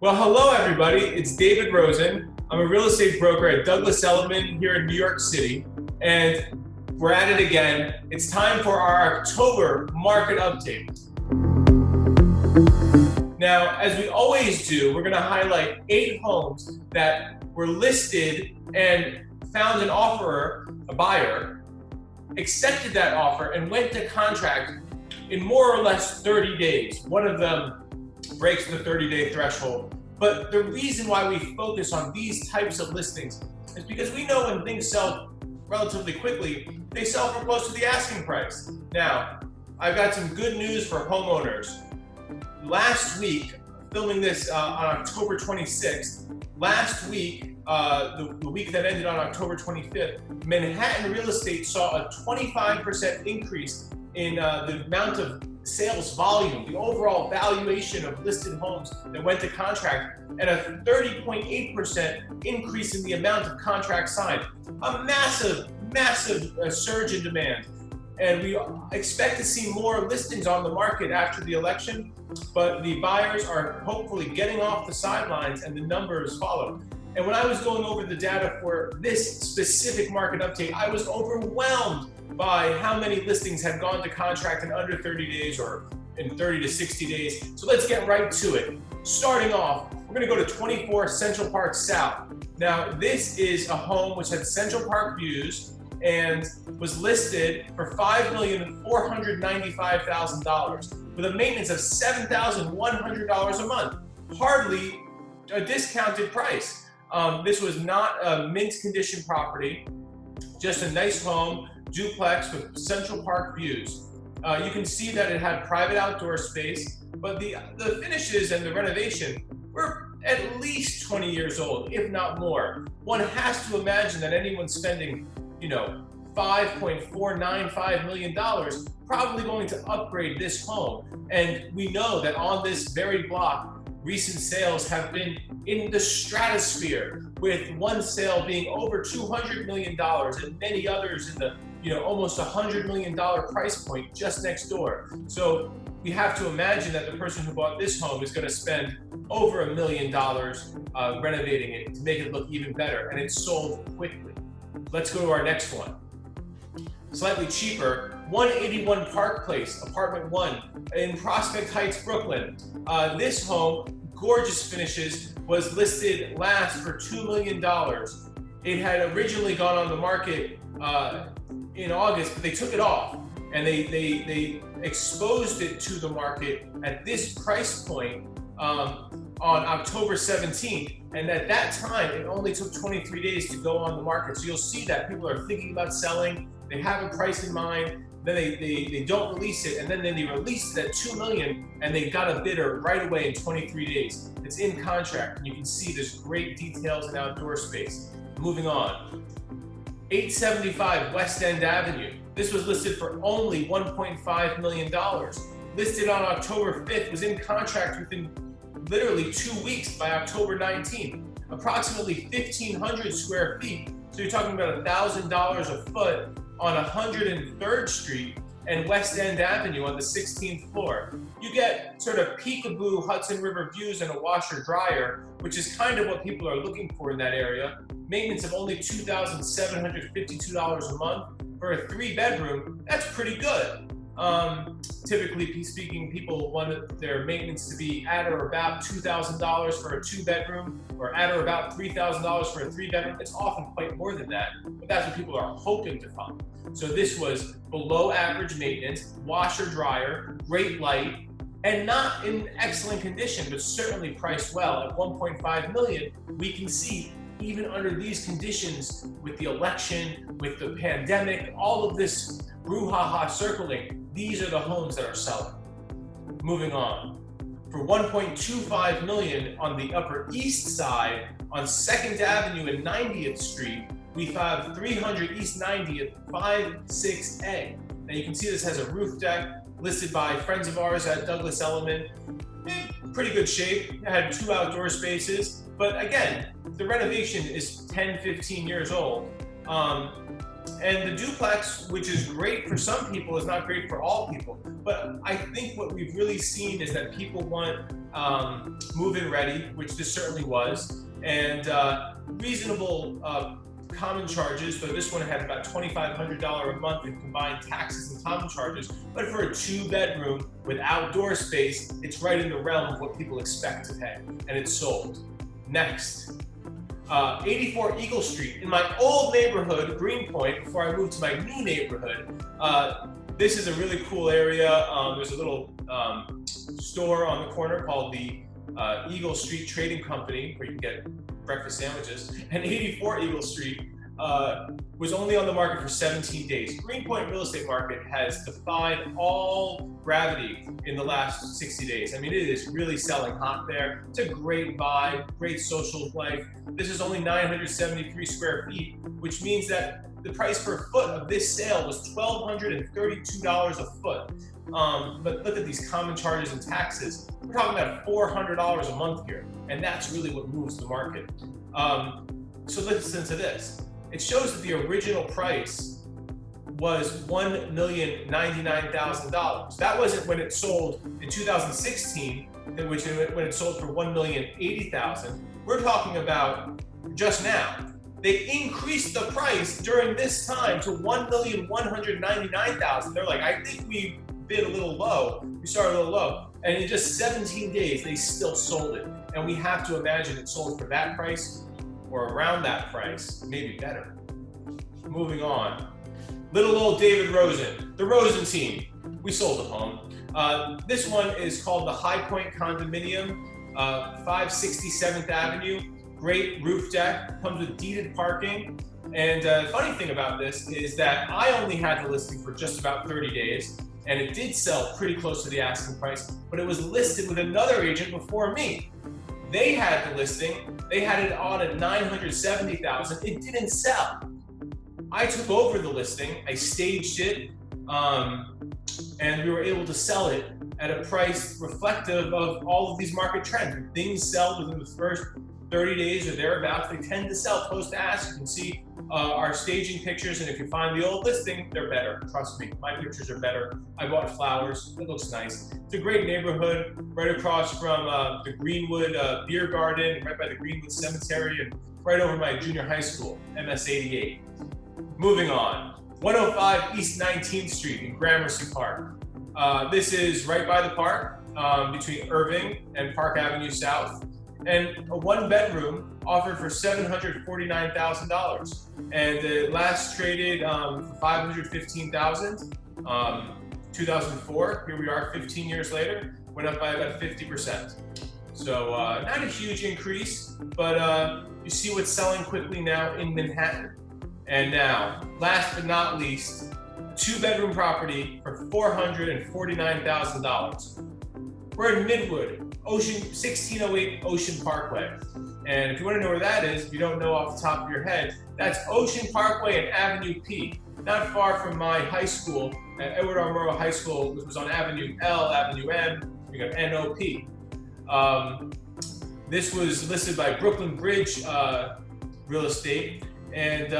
Well, hello everybody. It's David.Rosen. I'm a real estate broker at Douglas Elliman here in New York City, and we're at it again. It's time for our October market update. Now, as we always do, we're going to highlight 8 homes that were listed and found an offerer, a buyer, accepted that offer and went to contract in more or less 30 days. One of them breaks the 30-day threshold. But the reason why we focus on these types of listings is because we know when things sell relatively quickly, they sell for close to the asking price. Now, I've got some good news for homeowners. Last week, filming this on October 26th, last week, the week that ended on October 25th, Manhattan real estate saw a 25% increase in the amount of sales volume, the overall valuation of listed homes that went to contract, and a 30.8% increase in the amount of contracts signed. A massive surge in demand. And we expect to see more listings on the market after the election, but the buyers are hopefully getting off the sidelines and the numbers follow. And when I was going over the data for this specific market update, I was overwhelmed by how many listings had gone to contract in under 30 days or in 30 to 60 days. So let's get right to it. Starting off, we're going to go to 24 Central Park South. Now, this is a home which had Central Park views and was listed for $5,495,000 with a maintenance of $7,100 a month. Hardly a discounted price. This was not a mint condition property, just a nice home, duplex with Central Park views. You can see that it had private outdoor space, but the finishes and the renovation were at least 20 years old, if not more. One has to imagine that anyone spending, $5.495 million probably going to upgrade this home. And we know that on this very block, recent sales have been in the stratosphere, with one sale being over $200 million and many others in the almost $100 million price point just next door. So we have to imagine that the person who bought this home is going to spend over $1 million renovating it to make it look even better, and it sold quickly. Let's go to our next one. Slightly cheaper, 181 Park Place, Apartment 1 in Prospect Heights, Brooklyn. This home, gorgeous finishes, was listed last for $2 million. It had originally gone on the market in August, but they took it off and they exposed it to the market at this price point on October 17th. And at that time, it only took 23 days to go on the market. So you'll see that people are thinking about selling. They have a price in mind, then they don't release it, and then they release it at $2 million, and they got a bidder right away in 23 days. It's in contract, and you can see there's great details and outdoor space. Moving on. 875 West End Avenue. This was listed for only $1.5 million. Listed on October 5th, was in contract within literally 2 weeks by October 19th. Approximately 1,500 square feet. So you're talking about $1,000 a foot on 103rd Street and West End Avenue on the 16th floor. You get sort of peekaboo Hudson River views and a washer dryer, which is kind of what people are looking for in that area. Maintenance of only $2,752 a month for a 3-bedroom. That's pretty good. Typically speaking, people want their maintenance to be at or about $2,000 for a 2-bedroom, or at or about $3,000 for a 3-bedroom. It's often quite more than that, but that's what people are hoping to find. So this was below average maintenance, washer dryer, great light, and not in excellent condition, but certainly priced well. At $1.5 million, we can see even under these conditions, with the election, with the pandemic, all of this brouhaha circling, these are the homes that are selling. Moving on. For $1.25 million on the Upper East Side on 2nd Avenue and 90th Street, we have 300 East 90th 56A. Now you can see this has a roof deck, listed by friends of ours at Douglas Elliman. Pretty good shape. It had 2 outdoor spaces, but again, the renovation is 10, 15 years old. And the duplex, which is great for some people, is not great for all people. But I think what we've really seen is that people want move-in ready, which this certainly was, and reasonable common charges, though this one had about $2,500 a month in combined taxes and common charges. But for a 2-bedroom with outdoor space, it's right in the realm of what people expect to pay, and it's sold. Next. 84 Eagle Street. In my old neighborhood, Greenpoint, before I moved to my new neighborhood, this is a really cool area. There's a little store on the corner called the Eagle Street Trading Company, where you can get breakfast sandwiches. And 84 Eagle Street was only on the market for 17 days. Greenpoint real estate market has defied all gravity in the last 60 days. I mean, it is really selling hot there. It's a great vibe, great social life. This is only 973 square feet, which means that the price per foot of this sale was $1,232 a foot. But look at these common charges and taxes. We're talking about $400 a month here, and that's really what moves the market. So listen to this. It shows that the original price was $1,099,000. That wasn't when it sold in 2016, when it sold for $1,080,000. We're talking about just now. They increased the price during this time to $1,199,000. They're like, I think we bid a little low. We started a little low. And in just 17 days, they still sold it. And we have to imagine it sold for that price or around that price, maybe better. Moving on. Little old David.Rosen, the Rosen team. We sold a home. This one is called the High Point Condominium, 567th Avenue. Great roof deck, comes with deeded parking. And the funny thing about this is that I only had the listing for just about 30 days, and it did sell pretty close to the asking price, but it was listed with another agent before me. They had the listing, they had it on at $970,000, it didn't sell. I took over the listing, I staged it, and we were able to sell it at a price reflective of all of these market trends. When things sell within the first 30 days or thereabouts, they tend to sell close to ask. You can see our staging pictures, and if you find the old listing, they're better. Trust me, my pictures are better. I bought flowers, it looks nice. It's a great neighborhood, right across from the Greenwood Beer Garden, right by the Greenwood Cemetery, and right over my junior high school, MS 88. Moving on, 105 East 19th Street in Gramercy Park. This is right by the park, between Irving and Park Avenue South. And a 1-bedroom offered for $749,000. And it last traded for $515,000, 2004. Here we are 15 years later, went up by about 50%. So not a huge increase, but you see what's selling quickly now in Manhattan. And now, last but not least, a 2-bedroom property for $449,000. We're in Midwood, 1608 Ocean Parkway. And if you want to know where that is, if you don't know off the top of your head, that's Ocean Parkway and Avenue P. Not far from my high school, Edward R. Murrow High School, which was on Avenue L, Avenue M, we got NOP. This was listed by Brooklyn Bridge Real Estate. And,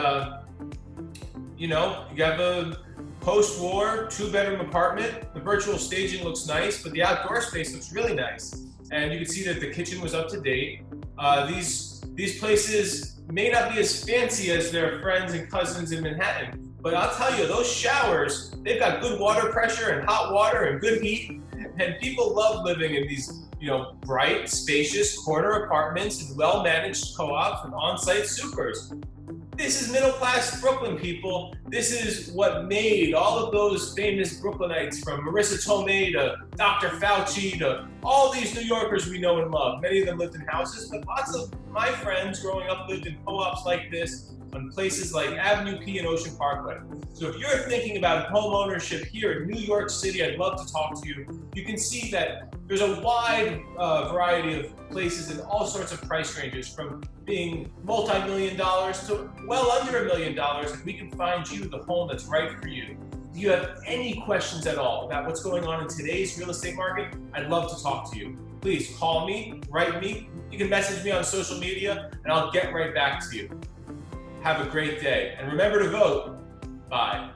you know, you have a post-war 2-bedroom apartment. The virtual staging looks nice, but the outdoor space looks really nice. And you can see that the kitchen was up to date. These places may not be as fancy as their friends and cousins in Manhattan, but I'll tell you, those showers, they've got good water pressure and hot water and good heat. And people love living in these, you know, bright, spacious corner apartments and well-managed co-ops with on-site supers. This is middle-class Brooklyn, people. This is what made all of those famous Brooklynites, from Marissa Tomei to Dr. Fauci to all these New Yorkers we know and love. Many of them lived in houses, but lots of my friends growing up lived in co-ops like this on places like Avenue P and Ocean Parkway. So if you're thinking about home ownership here in New York City, I'd love to talk to you. You can see that there's a wide variety of places in all sorts of price ranges, from being multi-million dollars to well under $1 million, and we can find you the home that's right for you. If you have any questions at all about what's going on in today's real estate market, I'd love to talk to you. Please call me, write me. You can message me on social media, and I'll get right back to you. Have a great day, and remember to vote. Bye.